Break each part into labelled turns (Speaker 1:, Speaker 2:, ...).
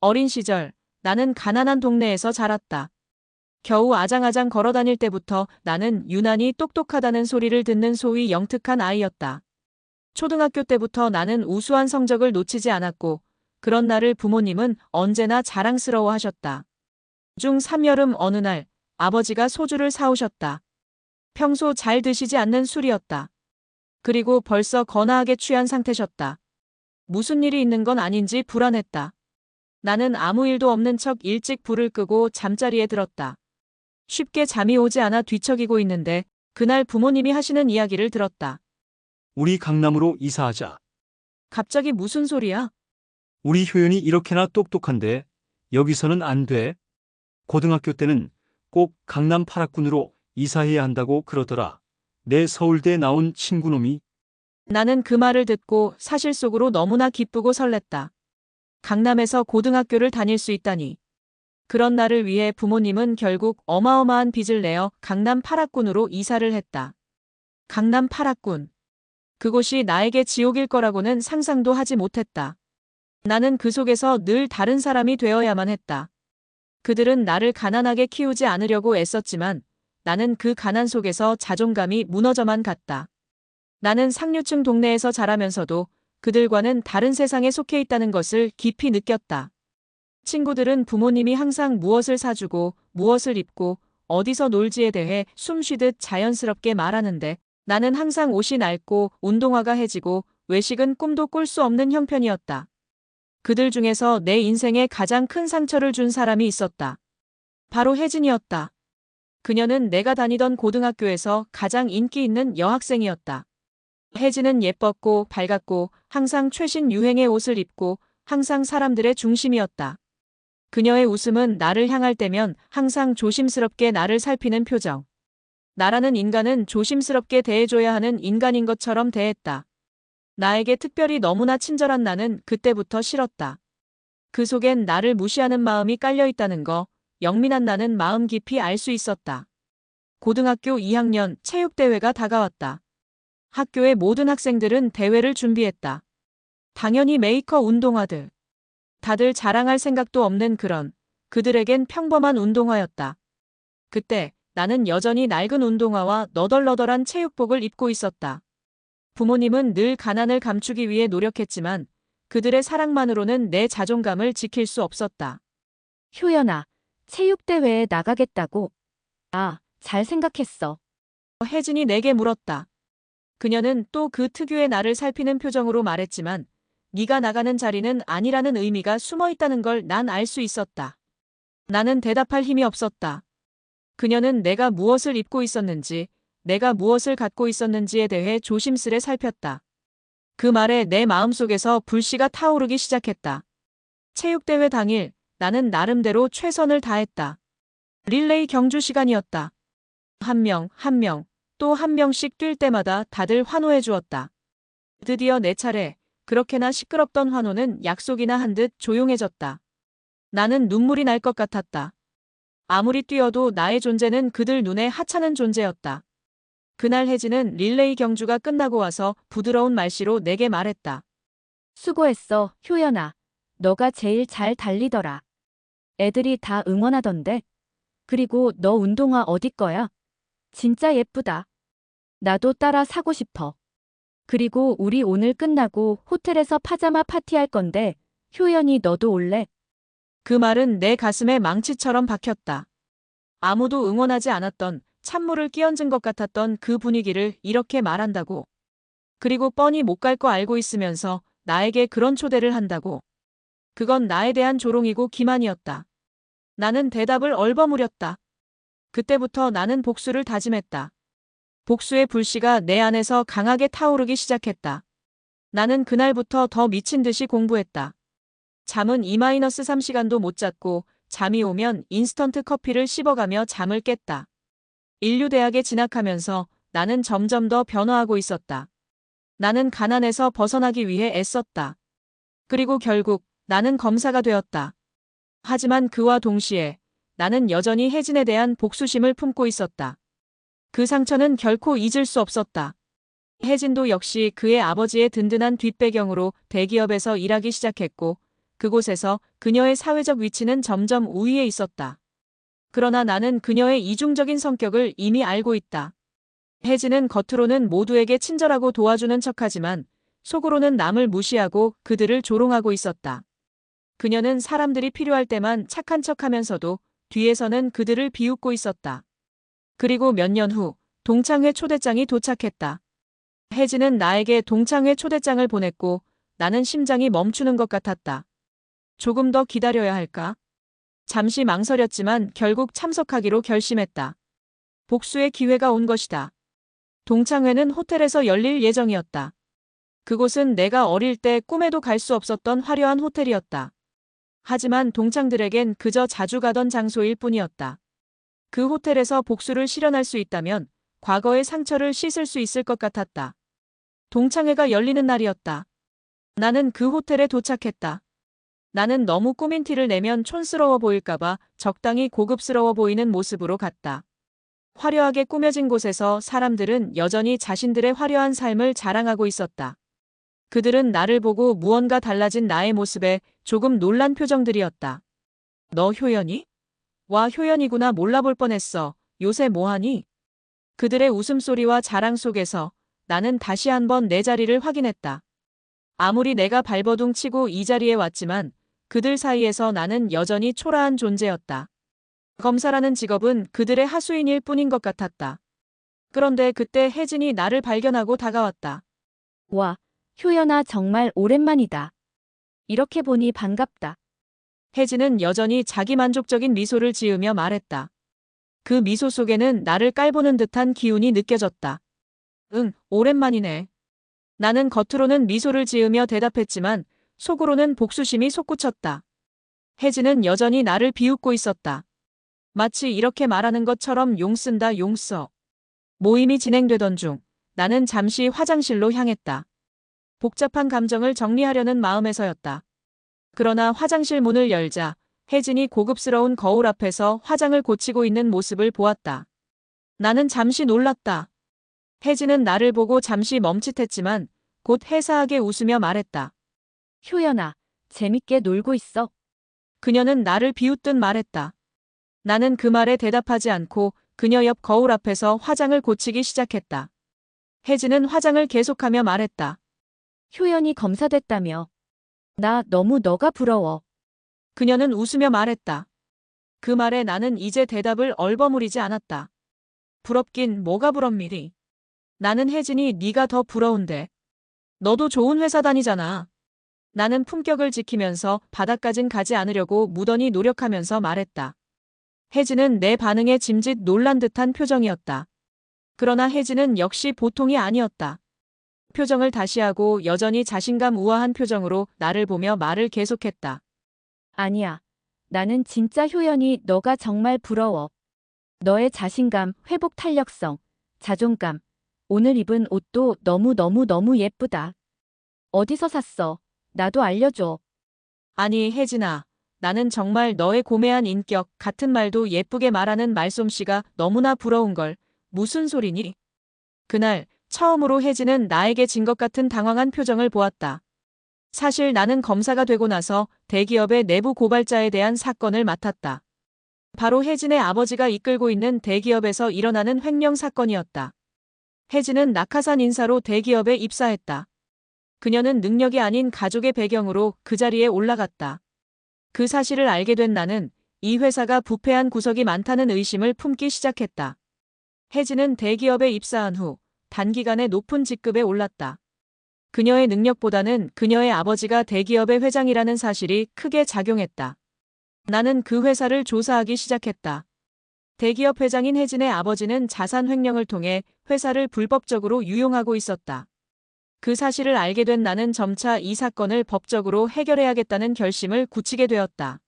Speaker 1: 어린 시절, 나는 가난한 동네에서 자랐다. 겨우 아장아장 걸어 다닐 때부터 나는 유난히 똑똑하다는 소리를 듣는 소위 영특한 아이였다. 초등학교 때부터 나는 우수한 성적을 놓치지 않았고, 그런 나를 부모님은 언제나 자랑스러워 하셨다. 중 3여름 어느 날, 아버지가 소주를 사오셨다. 평소 잘 드시지 않는 술이었다. 그리고 벌써 거나하게 취한 상태셨다. 무슨 일이 있는 건 아닌지 불안했다. 나는 아무 일도 없는 척 일찍 불을 끄고 잠자리에 들었다. 쉽게 잠이 오지 않아 뒤척이고 있는데 그날 부모님이 하시는 이야기를 들었다.
Speaker 2: 우리 강남으로 이사하자.
Speaker 1: 갑자기 무슨 소리야?
Speaker 2: 우리 효연이 이렇게나 똑똑한데 여기서는 안 돼. 고등학교 때는 꼭 강남 8학군으로 이사해야 한다고 그러더라. 내 서울대 나온 친구놈이.
Speaker 1: 나는 그 말을 듣고 사실 속으로 너무나 기쁘고 설렜다. 강남에서 고등학교를 다닐 수 있다니. 그런 나를 위해 부모님은 결국 어마어마한 빚을 내어 강남 8학군으로 이사를 했다. 강남 8학군. 그곳이 나에게 지옥일 거라고는 상상도 하지 못했다. 나는 그 속에서 늘 다른 사람이 되어야만 했다. 그들은 나를 가난하게 키우지 않으려고 애썼지만 나는 그 가난 속에서 자존감이 무너져만 갔다. 나는 상류층 동네에서 자라면서도 그들과는 다른 세상에 속해 있다는 것을 깊이 느꼈다. 친구들은 부모님이 항상 무엇을 사주고 무엇을 입고 어디서 놀지에 대해 숨쉬듯 자연스럽게 말하는데 나는 항상 옷이 낡고 운동화가 해지고 외식은 꿈도 꿀 수 없는 형편이었다. 그들 중에서 내 인생에 가장 큰 상처를 준 사람이 있었다. 바로 혜진이었다. 그녀는 내가 다니던 고등학교에서 가장 인기 있는 여학생이었다. 혜진은 예뻤고 밝았고 항상 최신 유행의 옷을 입고 항상 사람들의 중심이었다. 그녀의 웃음은 나를 향할 때면 항상 조심스럽게 나를 살피는 표정. 나라는 인간은 조심스럽게 대해줘야 하는 인간인 것처럼 대했다. 나에게 특별히 너무나 친절한 나는 그때부터 싫었다. 그 속엔 나를 무시하는 마음이 깔려 있다는 거, 영민한 나는 마음 깊이 알 수 있었다. 고등학교 2학년 체육대회가 다가왔다. 학교의 모든 학생들은 대회를 준비했다. 당연히 메이커 운동화들. 다들 자랑할 생각도 없는 그들에겐 평범한 운동화였다. 그때 나는 여전히 낡은 운동화와 너덜너덜한 체육복을 입고 있었다. 부모님은 늘 가난을 감추기 위해 노력했지만 그들의 사랑만으로는 내 자존감을 지킬 수 없었다.
Speaker 3: 효연아, 체육대회에 나가겠다고? 아, 잘 생각했어.
Speaker 1: 혜진이 내게 물었다. 그녀는 또 그 특유의 나를 살피는 표정으로 말했지만 네가 나가는 자리는 아니라는 의미가 숨어 있다는 걸 난 알 수 있었다. 나는 대답할 힘이 없었다. 그녀는 내가 무엇을 입고 있었는지, 내가 무엇을 갖고 있었는지에 대해 조심스레 살폈다. 그 말에 내 마음속에서 불씨가 타오르기 시작했다. 체육대회 당일 나는 나름대로 최선을 다했다. 릴레이 경주 시간이었다. 한 명, 또 한 명씩 뛸 때마다 다들 환호해 주었다. 드디어 내 차례. 그렇게나 시끄럽던 환호는 약속이나 한 듯 조용해졌다. 나는 눈물이 날 것 같았다. 아무리 뛰어도 나의 존재는 그들 눈에 하찮은 존재였다. 그날 혜진은 릴레이 경주가 끝나고 와서 부드러운 말씨로 내게 말했다.
Speaker 3: 수고했어, 효연아. 너가 제일 잘 달리더라. 애들이 다 응원하던데. 그리고 너 운동화 어디 거야? 진짜 예쁘다. 나도 따라 사고 싶어. 그리고 우리 오늘 끝나고 호텔에서 파자마 파티할 건데, 효연이 너도 올래?
Speaker 1: 그 말은 내 가슴에 망치처럼 박혔다. 아무도 응원하지 않았던 찬물을 끼얹은 것 같았던 그 분위기를 이렇게 말한다고. 그리고 뻔히 못 갈 거 알고 있으면서 나에게 그런 초대를 한다고. 그건 나에 대한 조롱이고 기만이었다. 나는 대답을 얼버무렸다. 그때부터 나는 복수를 다짐했다. 복수의 불씨가 내 안에서 강하게 타오르기 시작했다. 나는 그날부터 더 미친 듯이 공부했다. 잠은 2-3시간도 못 잤고 잠이 오면 인스턴트 커피를 씹어가며 잠을 깼다. 인류대학에 진학하면서 나는 점점 더 변화하고 있었다. 나는 가난에서 벗어나기 위해 애썼다. 그리고 결국 나는 검사가 되었다. 하지만 그와 동시에 나는 여전히 혜진에 대한 복수심을 품고 있었다. 그 상처는 결코 잊을 수 없었다. 혜진도 역시 그의 아버지의 든든한 뒷배경으로 대기업에서 일하기 시작했고 그곳에서 그녀의 사회적 위치는 점점 우위에 있었다. 그러나 나는 그녀의 이중적인 성격을 이미 알고 있다. 혜진은 겉으로는 모두에게 친절하고 도와주는 척하지만 속으로는 남을 무시하고 그들을 조롱하고 있었다. 그녀는 사람들이 필요할 때만 착한 척하면서도 뒤에서는 그들을 비웃고 있었다. 그리고 몇 년 후 동창회 초대장이 도착했다. 혜진은 나에게 동창회 초대장을 보냈고 나는 심장이 멈추는 것 같았다. 조금 더 기다려야 할까? 잠시 망설였지만 결국 참석하기로 결심했다. 복수의 기회가 온 것이다. 동창회는 호텔에서 열릴 예정이었다. 그곳은 내가 어릴 때 꿈에도 갈 수 없었던 화려한 호텔이었다. 하지만 동창들에겐 그저 자주 가던 장소일 뿐이었다. 그 호텔에서 복수를 실현할 수 있다면 과거의 상처를 씻을 수 있을 것 같았다. 동창회가 열리는 날이었다. 나는 그 호텔에 도착했다. 나는 너무 꾸민 티를 내면 촌스러워 보일까봐 적당히 고급스러워 보이는 모습으로 갔다. 화려하게 꾸며진 곳에서 사람들은 여전히 자신들의 화려한 삶을 자랑하고 있었다. 그들은 나를 보고 무언가 달라진 나의 모습에 조금 놀란 표정들이었다. 너 효연이? 와, 효연이구나. 몰라볼 뻔했어. 요새 뭐하니? 그들의 웃음소리와 자랑 속에서 나는 다시 한번 내 자리를 확인했다. 아무리 내가 발버둥 치고 이 자리에 왔지만 그들 사이에서 나는 여전히 초라한 존재였다. 검사라는 직업은 그들의 하수인일 뿐인 것 같았다. 그런데 그때 혜진이 나를 발견하고 다가왔다.
Speaker 3: 와, 효연아 정말 오랜만이다. 이렇게 보니 반갑다.
Speaker 1: 혜진은 여전히 자기만족적인 미소를 지으며 말했다. 그 미소 속에는 나를 깔보는 듯한 기운이 느껴졌다. 응, 오랜만이네. 나는 겉으로는 미소를 지으며 대답했지만 속으로는 복수심이 솟구쳤다. 혜진은 여전히 나를 비웃고 있었다. 마치 이렇게 말하는 것처럼 용쓴다 용써. 모임이 진행되던 중 나는 잠시 화장실로 향했다. 복잡한 감정을 정리하려는 마음에서였다. 그러나 화장실 문을 열자 혜진이 고급스러운 거울 앞에서 화장을 고치고 있는 모습을 보았다. 나는 잠시 놀랐다. 혜진은 나를 보고 잠시 멈칫했지만 곧 해사하게 웃으며 말했다.
Speaker 3: 효연아, 재밌게 놀고 있어.
Speaker 1: 그녀는 나를 비웃듯 말했다. 나는 그 말에 대답하지 않고 그녀 옆 거울 앞에서 화장을 고치기 시작했다. 혜진은 화장을 계속하며 말했다.
Speaker 3: 효연이 검사됐다며. 나 너무 너가 부러워.
Speaker 1: 그녀는 웃으며 말했다. 그 말에 나는 이제 대답을 얼버무리지 않았다. 부럽긴 뭐가 부럽니리. 나는 혜진이 네가 더 부러운데. 너도 좋은 회사 다니잖아. 나는 품격을 지키면서 바닥까진 가지 않으려고 무던히 노력하면서 말했다. 혜진은 내 반응에 짐짓 놀란 듯한 표정이었다. 그러나 혜진은 역시 보통이 아니었다. 표정을 다시 하고 여전히 자신감 우아한 표정으로 나를 보며 말을 계속했다.
Speaker 3: 아니야. 나는 진짜 효연이 너가 정말 부러워. 너의 자신감, 회복 탄력성, 자존감. 오늘 입은 옷도 너무 예쁘다. 어디서 샀어? 나도 알려줘.
Speaker 1: 아니, 혜진아. 나는 정말 너의 고매한 인격, 같은 말도 예쁘게 말하는 말솜씨가 너무나 부러운걸. 무슨 소리니? 그날 처음으로 혜진은 나에게 진 것 같은 당황한 표정을 보았다. 사실 나는 검사가 되고 나서 대기업의 내부 고발자에 대한 사건을 맡았다. 바로 혜진의 아버지가 이끌고 있는 대기업에서 일어나는 횡령 사건이었다. 혜진은 낙하산 인사로 대기업에 입사했다. 그녀는 능력이 아닌 가족의 배경으로 그 자리에 올라갔다. 그 사실을 알게 된 나는 이 회사가 부패한 구석이 많다는 의심을 품기 시작했다. 혜진은 대기업에 입사한 후 단기간에 높은 직급에 올랐다. 그녀의 능력보다는 그녀의 아버지가 대기업의 회장이라는 사실이 크게 작용했다. 나는 그 회사를 조사하기 시작했다. 대기업 회장인 혜진의 아버지는 자산 횡령을 통해 회사를 불법적으로 유용하고 있었다. 그 사실을 알게 된 나는 점차 이 사건을 법적으로 해결해야겠다는 결심을 굳히게 되었다.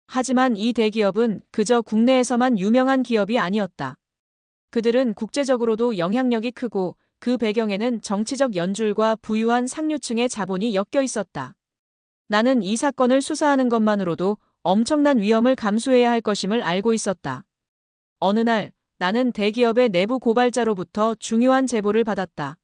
Speaker 1: 하지만 이 대기업은 그저 국내에서만 유명한 기업이 아니었다. 그들은 국제적으로도 영향력이 크고 그 배경에는 정치적 연줄과 부유한 상류층의 자본이 엮여 있었다. 나는 이 사건을 수사하는 것만으로도 엄청난 위험을 감수해야 할 것임을 알고 있었다. 어느 날 나는 대기업의 내부 고발자로부터 중요한 제보를 받았다.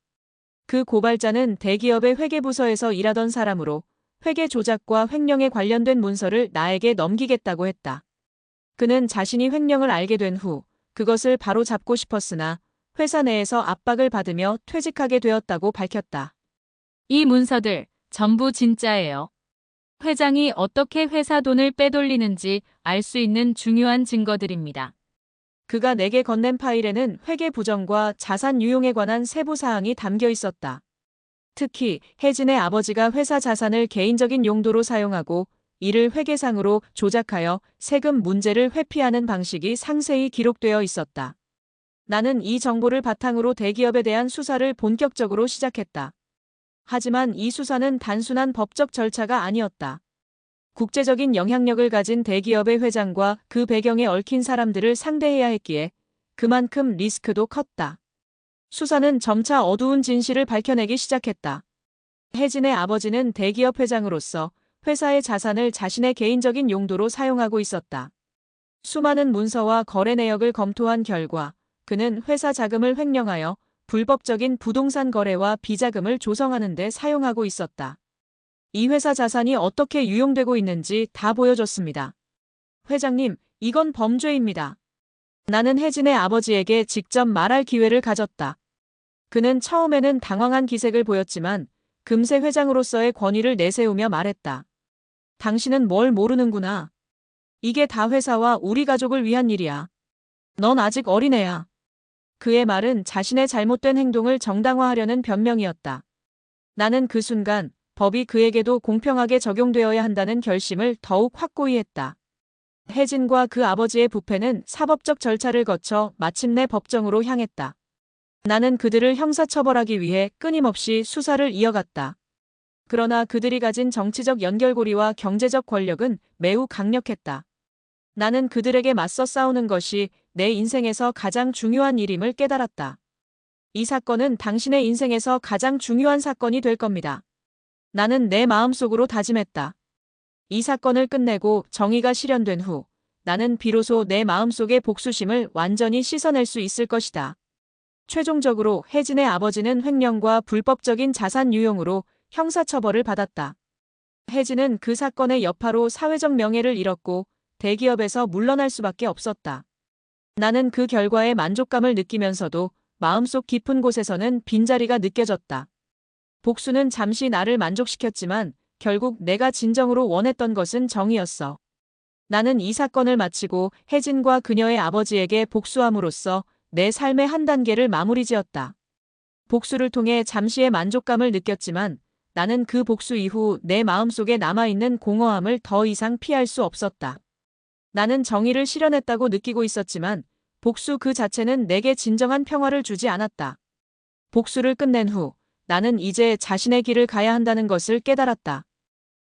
Speaker 1: 그 고발자는 대기업의 회계부서에서 일하던 사람으로 회계 조작과 횡령에 관련된 문서를 나에게 넘기겠다고 했다. 그는 자신이 횡령을 알게 된 후 그것을 바로 잡고 싶었으나 회사 내에서 압박을 받으며 퇴직하게 되었다고 밝혔다. 이 문서들 전부 진짜예요. 회장이 어떻게 회사 돈을 빼돌리는지 알 수 있는 중요한 증거들입니다. 그가 내게 건넨 파일에는 회계 부정과 자산 유용에 관한 세부 사항이 담겨 있었다. 특히 혜진의 아버지가 회사 자산을 개인적인 용도로 사용하고 이를 회계상으로 조작하여 세금 문제를 회피하는 방식이 상세히 기록되어 있었다. 나는 이 정보를 바탕으로 대기업에 대한 수사를 본격적으로 시작했다. 하지만 이 수사는 단순한 법적 절차가 아니었다. 국제적인 영향력을 가진 대기업의 회장과 그 배경에 얽힌 사람들을 상대해야 했기에 그만큼 리스크도 컸다. 수사는 점차 어두운 진실을 밝혀내기 시작했다. 혜진의 아버지는 대기업 회장으로서 회사의 자산을 자신의 개인적인 용도로 사용하고 있었다. 수많은 문서와 거래 내역을 검토한 결과 그는 회사 자금을 횡령하여 불법적인 부동산 거래와 비자금을 조성하는 데 사용하고 있었다. 이 회사 자산이 어떻게 유용되고 있는지 다 보여줬습니다. 회장님, 이건 범죄입니다. 나는 혜진의 아버지에게 직접 말할 기회를 가졌다. 그는 처음에는 당황한 기색을 보였지만 금세 회장으로서의 권위를 내세우며 말했다. 당신은 뭘 모르는구나. 이게 다 회사와 우리 가족을 위한 일이야. 넌 아직 어린애야. 그의 말은 자신의 잘못된 행동을 정당화하려는 변명이었다. 나는 그 순간 법이 그에게도 공평하게 적용되어야 한다는 결심을 더욱 확고히 했다. 혜진과 그 아버지의 부패는 사법적 절차를 거쳐 마침내 법정으로 향했다. 나는 그들을 형사처벌하기 위해 끊임없이 수사를 이어갔다. 그러나 그들이 가진 정치적 연결고리와 경제적 권력은 매우 강력했다. 나는 그들에게 맞서 싸우는 것이 내 인생에서 가장 중요한 일임을 깨달았다. 이 사건은 당신의 인생에서 가장 중요한 사건이 될 겁니다. 나는 내 마음속으로 다짐했다. 이 사건을 끝내고 정의가 실현된 후 나는 비로소 내 마음속의 복수심을 완전히 씻어낼 수 있을 것이다. 최종적으로 혜진의 아버지는 횡령과 불법적인 자산 유용으로 형사처벌을 받았다. 혜진은 그 사건의 여파로 사회적 명예를 잃었고 대기업에서 물러날 수밖에 없었다. 나는 그 결과에 만족감을 느끼면서도 마음속 깊은 곳에서는 빈자리가 느껴졌다. 복수는 잠시 나를 만족시켰지만 결국 내가 진정으로 원했던 것은 정의였어. 나는 이 사건을 마치고 혜진과 그녀의 아버지에게 복수함으로써 내 삶의 한 단계를 마무리지었다. 복수를 통해 잠시의 만족감을 느꼈지만 나는 그 복수 이후 내 마음속에 남아있는 공허함을 더 이상 피할 수 없었다. 나는 정의를 실현했다고 느끼고 있었지만 복수 그 자체는 내게 진정한 평화를 주지 않았다. 복수를 끝낸 후 나는 이제 자신의 길을 가야 한다는 것을 깨달았다.